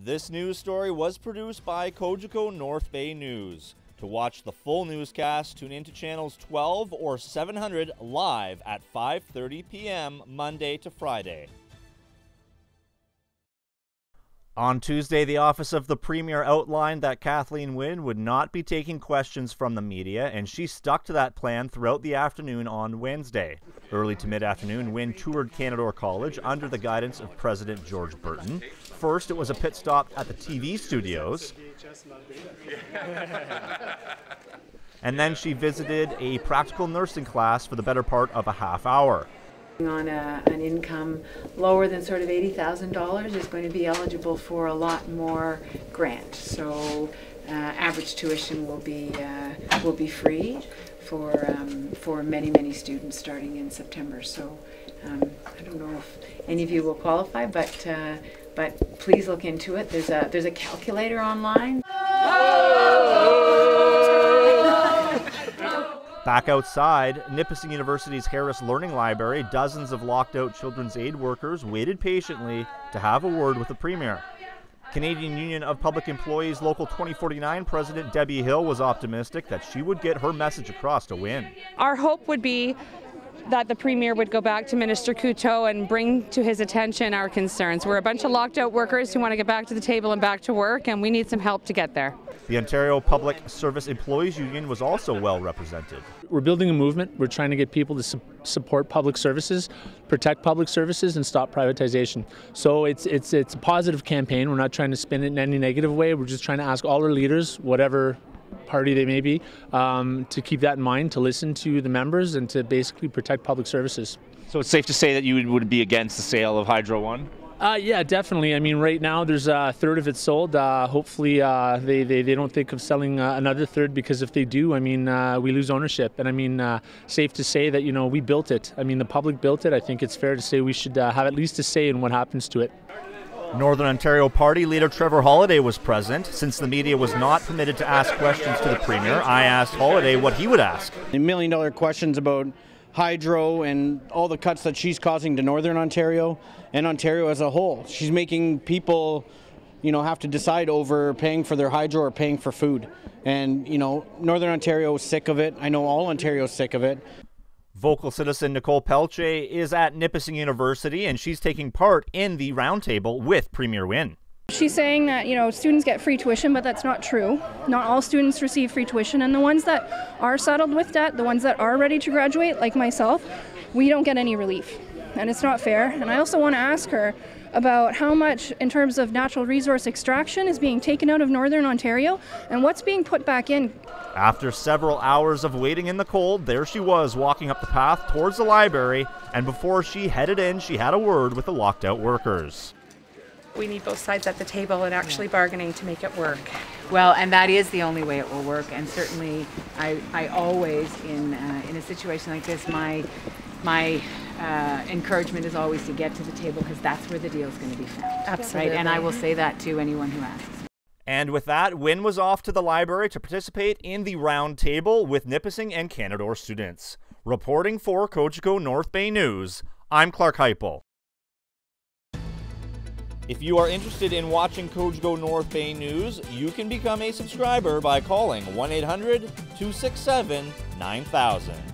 This news story was produced by Cogeco North Bay News. To watch the full newscast, tune into channels 12 or 700 live at 5:30 p.m. Monday to Friday. On Tuesday, the office of the Premier outlined that Kathleen Wynne would not be taking questions from the media, and she stuck to that plan throughout the afternoon on Wednesday. Early to mid-afternoon, Wynne toured Canadore College under the guidance of President George Burton. First, it was a pit stop at the TV studios. And then she visited a practical nursing class for the better part of a half hour. On an income lower than sort of $80,000 is going to be eligible for a lot more grant. So average tuition will be free for many students starting in September. So I don't know if any of you will qualify, but please look into it. There's a calculator online. Back outside Nipissing University's Harris Learning Library, dozens of locked-out children's aid workers waited patiently to have a word with the Premier. Canadian Union of Public Employees Local 2049 President Debbie Hill was optimistic that she would get her message across to Wynne. Our hope would be that the Premier would go back to Minister Coteau and bring to his attention our concerns. We're a bunch of locked-out workers who want to get back to the table and back to work, and we need some help to get there. The Ontario Public Service Employees Union was also well represented. We're building a movement. We're trying to get people to support public services, protect public services, and stop privatization. So it's a positive campaign. We're not trying to spin it in any negative way. We're just trying to ask all our leaders, whatever party they may be, to keep that in mind, to listen to the members and to basically protect public services. So it's safe to say that you would be against the sale of Hydro One? Yeah, definitely. I mean, right now there's a third of it sold. Hopefully they don't think of selling another third, because if they do, I mean, we lose ownership. And I mean, safe to say that, we built it. I mean, the public built it. I think it's fair to say we should have at least a say in what happens to it. Northern Ontario Party leader Trevor Holiday was present. Since the media was not permitted to ask questions to the Premier, I asked Holiday what he would ask. $1 million questions about hydro and all the cuts that she's causing to Northern Ontario and Ontario as a whole. She's making people, have to decide over paying for their hydro or paying for food. And, Northern Ontario is sick of it. I know all Ontario is sick of it. Vocal citizen Nicole Pelche is at Nipissing University, and she's taking part in the roundtable with Premier Wynne. She's saying that, students get free tuition, but that's not true. Not all students receive free tuition, and the ones that are saddled with debt, the ones that are ready to graduate, like myself, we don't get any relief, and it's not fair. And I also want to ask her about how much, in terms of natural resource extraction, is being taken out of Northern Ontario, and what's being put back in. After several hours of waiting in the cold, there she was walking up the path towards the library, and before she headed in, she had a word with the locked-out workers. We need both sides at the table and actually bargaining to make it work. Well, and that is the only way it will work. And certainly, I always, in a situation like this, my encouragement is always to get to the table, because that's where the deal is going to be found. Absolutely. Right? And I will say that to anyone who asks. And with that, Wynne was off to the library to participate in the round table with Nipissing and Canadore students. Reporting for Cogeco North Bay News, I'm Clarke Heipel. If you are interested in watching Cogeco North Bay News, you can become a subscriber by calling 1-800-267-9000.